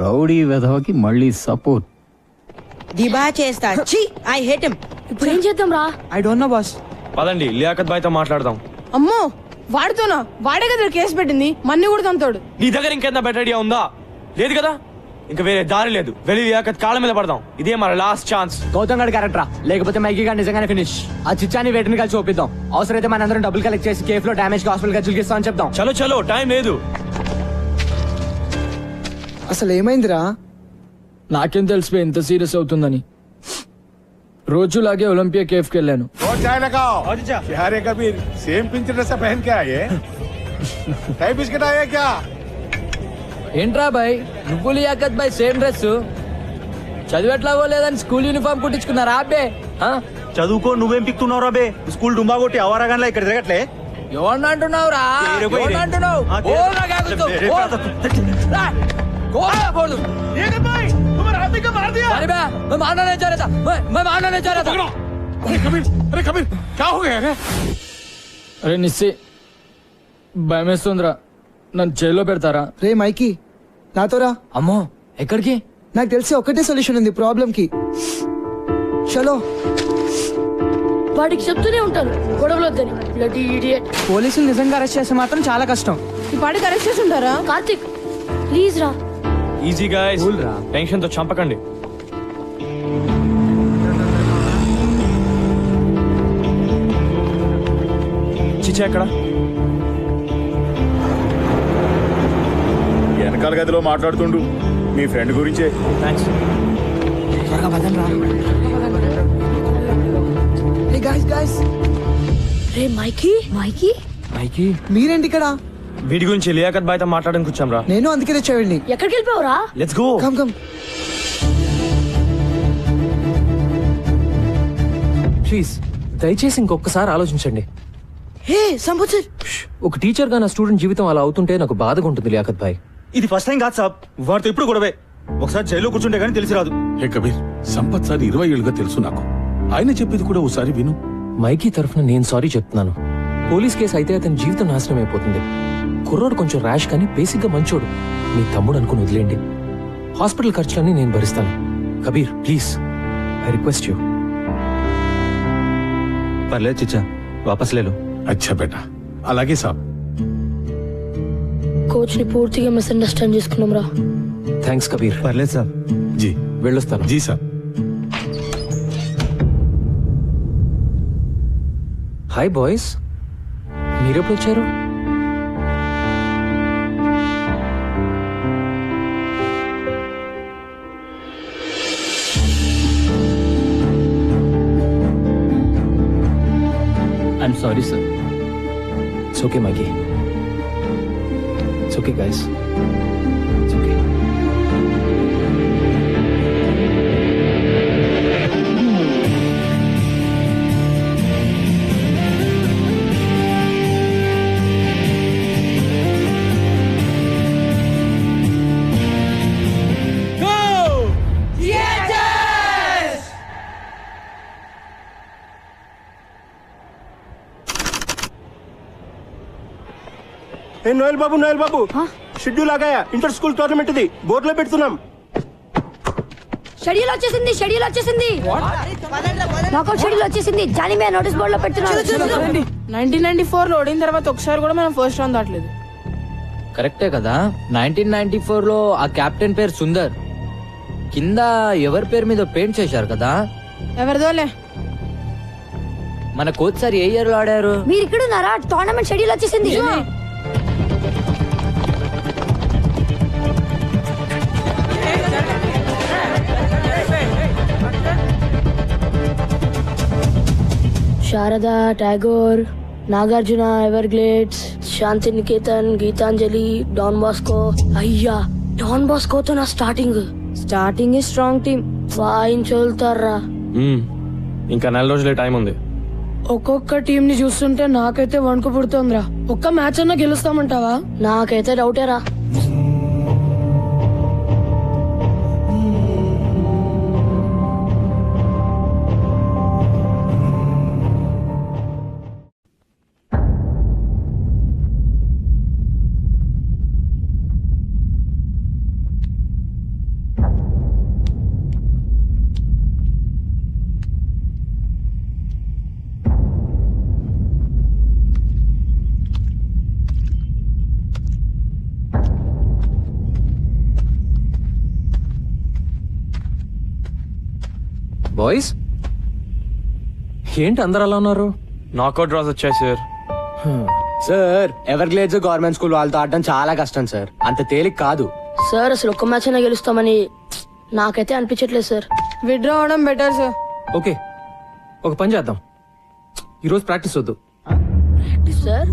Rowdy వెధవకి మళ్ళీ support. దిబా చేస్తా. ఛీ, ఐ హేట్ హిమ్. ఇప్పుడు ఏం చేద్దాం రా? I don't know boss. పదండి లియాకత్ బాయ్ తో మాట్లాడదాం. అమ్మో, వాడితోనా? వాడే కదా కేసు పెట్టింది, మన్ని కూడా తంతాడు. నీ దగ్గర ఇంకేంత బెటర్ ఐడియా ఉందా? లేదు కదా, ఇంకా వేరే దారి లేదు. వెళ్ళి లియాకత్ కాళ్ళ మీద పడదాం. ఇదే మన లాస్ట్ ఛాన్స్. గౌతమ్ గడ్ క్యారెక్టరా, లేకపోతే మైకీ గారు నిజంగానే ఫినిష్. ఆ చిచ్చాని వేటిని కలిసి ఒప్పిద్దాం. అవసరమైతే మనందరం డబ్బులు కలెక్ట్ చేసి కేఫ్ లో డామేజ్ హాస్పిటల్ ఖర్చులు ఇస్తాం అని చెప్దాం. చలో చలో, టైం లేదు. అసలు ఏమైందిరా? నాకేం తెలిసిపోయి ఇంత సీరియస్ అవుతుందని. రోజులాగే ఒలింపియా కేఫ్ కి వెళ్ళాను. और चाय लगाओ। क्या रे कबीर, सेम पिंच ड्रेस पहन के आए? टाई बिस्किट आया क्या? ఏంట్రా బాయ్, నువ్వు లియాకత్ బాయ్ సేమ్ డ్రెస్? చదివేట్లాగో లేదని స్కూల్ యూనిఫామ్ కుట్టించుకున్నారా అబ్బే? చదువుకో, నువ్వేం పిక్తున్నావు రా బే? స్కూల్ డుంబా కొట్టి అవారాగాన్లా ఇక్కడ తిరగట్లే. ఎవరిని అంటున్నావు రా? ఎవరిని అంటున్నావు? अरे कबीर, अरे कबीर, क्या हो गया रे? అరే నిస్సి, భయమేస్తుందిరా. నన్ను జైల్లో పెడతారా? రే మైకీ, నాతో రా. అమ్మో, ఎక్కడికి? నాకు తెలిసి ఒకటే సొల్యూషన్ ఉంది ప్రాబ్లం కి. చలో. వాడికి చెప్తూనే ఉంటాను గొడవలు వద్దని. Bloody idiot. పోలీసులు నిజంగా అరెస్ట్ చేస్తే మాత్రం చాలా కష్టం. ఈ పాటికి అరెస్ట్ చేసి ఉంటారా? కార్తిక్ ప్లీజ్ రా. ఈజీ గాయ్స్, టెన్షన్ తో చంపకండి. చిచ్చా ఎక్కడ? వెనకాల గదిలో మాట్లాడుతుండు మీ ఫ్రెండ్ గురించే. థ్యాంక్స్. త్వరగా పదండి రా. హే గైస్ గైస్, రే మైకీ. మైకీ మైకి, మీరేంటి ఇక్కడ? వీడి గురించి లియాకత్ బాయ్ తో మాట్లాడడానికి వచ్చాం రా. నేను అందుకే తెచ్చేయండి. ఎక్కడికి వెళ్ళిపోవరా? Let's go. Come come. Please దయచేసి ఇంకొకసారి ఆలోచించండి. హే సంబుచర్, ఒక టీచర్ గా నా స్టూడెంట్ జీవితం అలా అవుతుంటే నాకు బాధగా ఉంటుంది లియాకత్ భాయ్. ఇది ఫస్ట్ టైం కాదు సాబ్, వాడితో ఇప్పుడు గొడవే. ఒకసారి జైల్లో కూర్చుంటే గానీ తెలిసి రాదు. హే కబీర్, సంపత్ సార్ 20 ఏళ్ళుగా తెలుసు నాకు. ఆయన చెప్పేది కూడా ఒకసారి విను. మైకీ తరఫున నేను సారీ చెప్తున్నాను. పోలీస్ కేసు అయితే అతని జీవితం నాశనం అయిపోతుంది. కుర్రోడు కొంచెం ర్యాష్ కానీ బేసిక్ గా మంచోడు. మీ తమ్ముడు అనుకుని వదిలేండి. హాస్పిటల్ ఖర్చులన్నీ నేను భరిస్తాను. Kabir please, I request you. పర్లేదు చిచ్చా, వాపస్ లేలు. అచ్చా బేటా, అలాగే సాబ్. కోచ్ ని పూర్తిగా మిస్అండర్స్టాండ్ చేసుకున్నాం రా. థ్యాంక్స్ కబీర్. పర్లేదు సాబ్. జీ వెళ్ళొస్తాను. జీ సాబ్. హాయ్ బాయ్స్, మీరెప్పుడు వచ్చారు? I'm sorry sir. It's okay, Mikey. It's okay, guys. It's okay. Noel బాబు షెడ్యూల్ ఆగాయా? ఇంటర్ స్కూల్ టోర్నమెంట్ ఇది బోర్డులో పెడుతున్నాం. షెడ్యూల్ వచ్చేసింది. నాకౌట్ షెడ్యూల్ వచ్చేసింది. జానీ మే నోటీస్ బోర్డు లో పెడుతున్నాను. 1994 లో ఓడిన తర్వాత ఒకసారి కూడా మనం ఫస్ట్ రౌండ్ దాటలేదు. కరెక్టే కదా. 1994 లో ఆ కెప్టెన్ పేరు సుందర్. కింద ఎవరి పేరు మీద పెయింట్ చేశారు కదా. ఎవరిదోలే. మన కోచ్ సార్ ఏ ఇయర్ లో ఆడారు? మీరు ఇక్కడ ఉన్నారా? టోర్నమెంట్ షెడ్యూల్ వచ్చేసింది. శారదా, టాగోర్, నాగార్జున, ఎవర్గ్లేడ్స్, శాంతి నికేతన్, గీతాంజలి, డాన్ బాస్కో. అయ్యా, డాన్ బాస్కోతో నా స్టార్టింగ్ స్ట్రాంగ్ టీమ్ వాయించోల్తారా. ఇంకా 4 రోజులే టైం ఉంది. ఒక్కొక్క టీం ని చూస్తుంటే నాకైతే వణుకు పుడుతోందిరా. ఒక్క మ్యాచ్ అన్నా గెలుస్తామంటావా? నాకైతే డౌటేరా. బాయ్స్ ఏంటి అందరు అలా ఉన్నారు? నాకౌట్ డ్రాస్ వచ్చాయి sir. Sir Everglades government school వాళ్ళతో ఆడడం చాలా కష్టం సార్, అంత తేలిక కాదు. సార్ అసలు ఒక్క మ్యాచ్ అయినా గెలుస్తామని నాకైతే అనిపించట్లేదు సార్. విత్డ్రా అవడం బెటర్ సార్. ఓకే, ఒక పని చేద్దాం. ఈరోజు ప్రాక్టీస్ వద్దు. Sir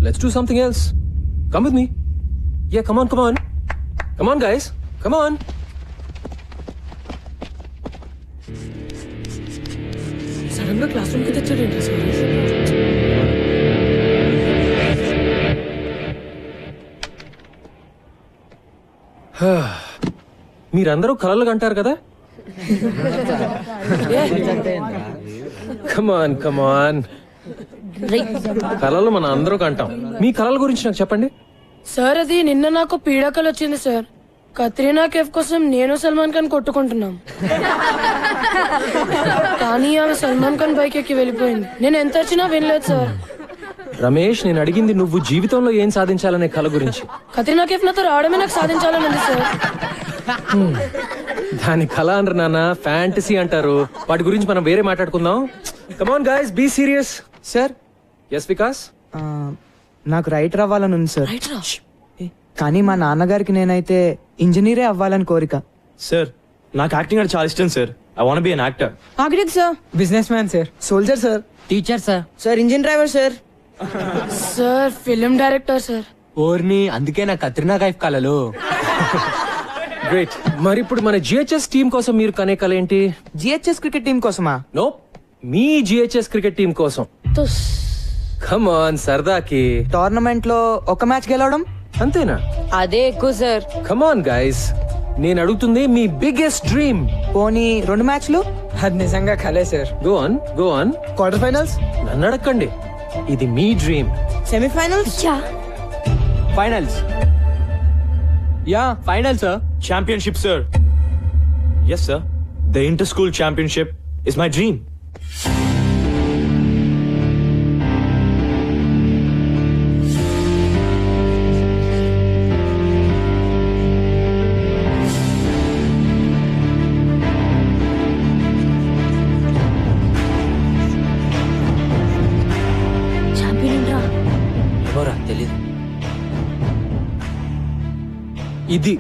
let's do something else. Come with me. Yeah, come on, come on, come on guys, come on. Sudden గా క్లాస్ రూమ్ కి తెచ్చాడేంటి సార్? మీరందరూ కలలు కంటారు కదా? కమాన్ కమాన్, కలలు మన అందరూ కంటాం. మీ కలల గురించి నాకు చెప్పండి. సార్ అది నిన్న నాకు పీడాకలు వచ్చింది సార్. కత్రీనా కేఫ్ కోసం నేను సల్మాన్ ఖాన్ కొట్టుకుంటున్నాం, కానీ ఆమె సల్మాన్ ఖాన్ బైక్ ఎక్కి వెళ్ళిపోయింది. నేను ఎంత వచ్చినా వినలేదు సార్. రమేష్, నేను అడిగింది నువ్వు జీవితంలో ఏం సాధించాలనే కల గురించి. కత్రీనా కేఫ్ నాతో రావడమే నాకు సాధించాలని ఉంది సార్. దాని కళ అనరు నాన్న, ఫ్యాంటసీ అంటారు. వాటి గురించి మనం వేరే మాట్లాడుకుందాం. Come on guys, be serious. Sir yes Vikas. నాకు రైటర్ అవ్వాలని ఉంది సార్, రైట్ రా. కానీ మా నాన్నగారికి నేనైతే ఇంజనీరే అవ్వాలని కోరిక. సార్ నాకు యాక్టింగ్ అంటే చాలా ఇష్టం sir. I want be an actor. Architect sir. Business man sir. Soldier sir. Teacher sir. Sir engine driver sir. Sir film director sir. ఓర్ని, అందుకే నా కత్రినా కైఫ్ కలలు. గ్రేట్. మరి ఇప్పుడు మన జిహెచ్ఎస్ టీం కోసం మీరు కనే కల ఏంటి? జిహెచ్ఎస్ క్రికెట్ టీం కోసమా? నో, మీ జిహెచ్ఎస్ క్రికెట్ టీం కోసం. తుస్. కమ్ ఆన్, సరదాకి. టోర్నమెంట్ లో ఒక మ్యాచ్ గెలవడం అంతేనా? అదే ఎక్కువ సార్. కమ్ ఆన్ గైస్, నేను అడుగుతుంది మీ బిగ్గెస్ట్ డ్రీమ్. పోనీ 2 మ్యాచ్లు? అది నిజంగా కలే సార్. Go on, go on. Quarter finals. నన్ను అడగండి, ఇది మీ dream. Semifinals. Finals. Yeah, final sir. Championship sir. Yes sir, the inter school championship is my dream. ఎవరా తెలీదు. ఇది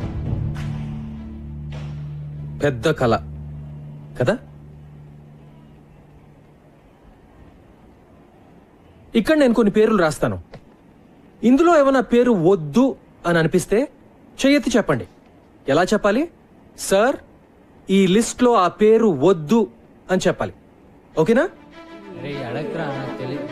పెద్ద కళ కదా? ఇక్కడ నేను కొన్ని పేర్లు రాస్తాను. ఇందులో ఏమైనా పేరు వద్దు అని అనిపిస్తే చెయ్యెత్తి చెప్పండి. ఎలా చెప్పాలి? సార్, ఈ లిస్ట్ లో ఆ పేరు వద్దు అని చెప్పాలి. ఓకేనా? అడగరా, నాకు తెలీదు.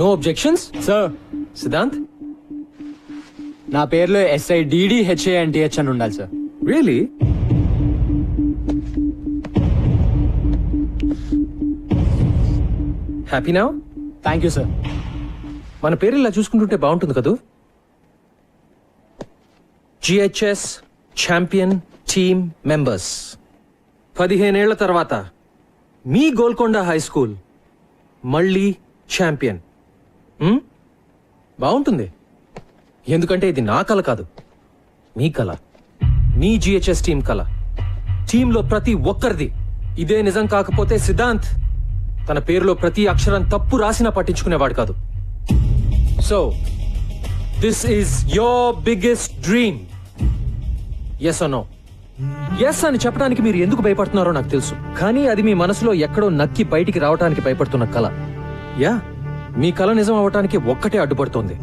No objections sir, Siddhant. నా పేరులో SIDDHANTH అని ఉండాలి sir. Really? Happy now? Thank you sir. మన పేరు ఇలా చూసుకుంటుంటే బాగుంటుంది కదూ? GHS champion team members. 15 ఏళ్ల తర్వాత మీ గోల్కొండ హై స్కూల్ మళ్ళీ ఛాంపియన్. బాగుంటుంది, ఎందుకంటే ఇది నా కల కాదు, మీ కల, మీ జిహెచ్ఎస్ టీం కల. టీంలో ప్రతి ఒక్కరిది. ఇదే నిజం కాకపోతే సిద్ధాంత్ తన పేరులో ప్రతి అక్షరం తప్పు రాసినా పట్టించుకునేవాడు కాదు. So this is your biggest dream. Yes or no? Yes అని చెప్పడానికి మీరు ఎందుకు భయపడుతున్నారో నాకు తెలుసు, కానీ అది మీ మనసులో ఎక్కడో నక్కి బయటికి రావడానికి భయపడుతున్న కల. యా, మీ కల నిజం అవటానికి ఒక్కటే అడ్డుపడుతోంది,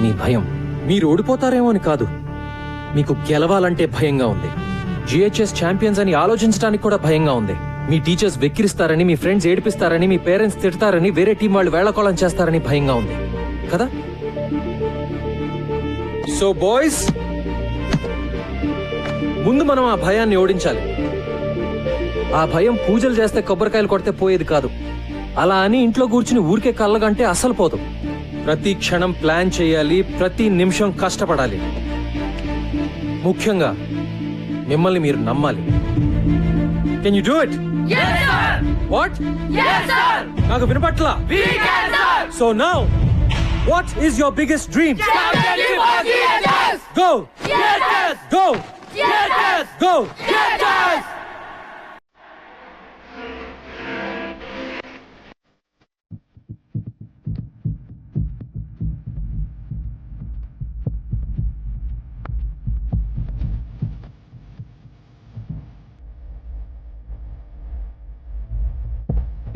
మీ భయం. మీరు ఓడిపోతారేమో అని కాదు, మీకు గెలవాలంటే భయంగా ఉంది. జిహెచ్ఎస్ ఛాంపియన్స్ అని ఆలోచించడానికి కూడా భయంగా ఉంది. మీ టీచర్స్ వెక్కిరిస్తారని, మీ ఫ్రెండ్స్ ఏడిపిస్తారని, మీ పేరెంట్స్ తిడతారని, వేరే టీం వాళ్ళు వేళకోళం చేస్తారని భయంగా ఉంది కదా? సో బాయ్స్, ముందు మనం ఆ భయాన్ని ఓడించాలి. ఆ భయం పూజలు చేస్తే కొబ్బరికాయలు కొడితే పోయేది కాదు. అలా అని ఇంట్లో కూర్చుని ఊరికే కళ్ళగంటే అసలు పోదు. ప్రతి క్షణం ప్లాన్ చేయాలి, ప్రతి నిమిషం కష్టపడాలి. ముఖ్యంగా మిమ్మల్ని మీరు నమ్మాలి. Can you do it? What? నాకు వినపట్లా. So now what is your biggest dream? Go go go.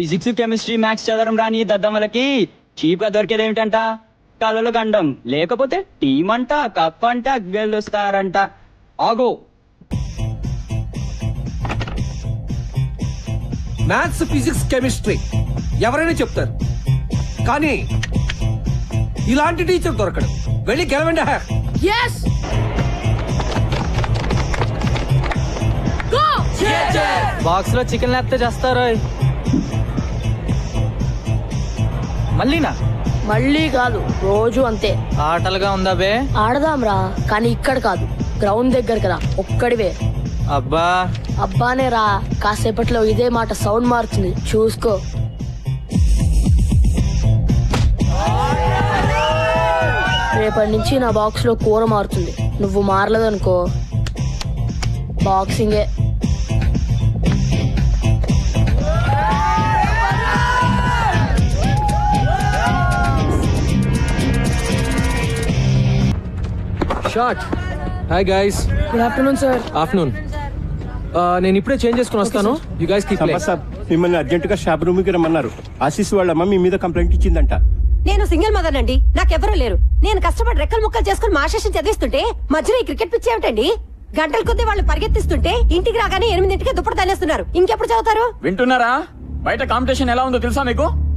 Physics chemistry maths చదవడం రాని దద్దమ్మలకి చీప్ గా దొరికేది ఏమిటంట? కళ్ళలో గండం, లేకపోతే టీం అంట, కప్ అంట, గెలుస్తారంట. ఆగో, మ్యాథ్స్, ఫిజిక్స్, కెమిస్ట్రీ ఎవరైనా చెప్తారు, కానీ ఇలాంటి టీచర్ దొరకడు. వెళ్ళి గెలవండి. బాక్స్ లో చికెన్ లేకపోతే చేస్తారు. మళ్ళీనా? మళ్ళీ కాదు, రోజు అంతే. ఆటలుగా ఉందా బే? ఆడదాంరా, కానీ ఇక్కడ కాదు, గ్రౌండ్ దగ్గర కదా, ఒక్కడివే. అబ్బా అబ్బానే రా, కాసేపట్లో ఇదే మాట సౌండ్ మారుతుంది, చూసుకో. రేపటి నుంచి నా బాక్స్ లో కూర మారుతుంది. నువ్వు మారలేదనుకో బాక్సింగే. Shot. Hi guys. Good afternoon sir. Afternoon. నేను ఇప్పుడే చేంజ్ చేసుకుని వస్తాను. You guys keep playing. సాబ్ మిమ్మల్ని అర్జెంట్ గా షాప్ రూమ్ కి రమ్మన్నారు. ఆశీస్ వాళ్ళ అమ్మ మీ మీద కంప్లైంట్ ఇచ్చిందంట. నేను సింగిల్ మదర్ అండి, నాకెవరూ లేరు. నేను కష్టపడి రెక్కలు ముక్కలు చేసుకుని మాస్టర్స్ చదివిస్తుంటే మధ్యలో ఈ క్రికెట్ పిచ్చి ఏమిటండి? గంటల కొద్దీ వాళ్ళు పరిగెత్తిస్తుంటే ఇంటికి రాగానే 8 దుప్పటి తనేస్తున్నారు. ఇంకెప్పుడు చదువుతారు? వింటున్నారా? బయట కాంపిటీషన్ ఎలా ఉందో తెలుసా మీకు?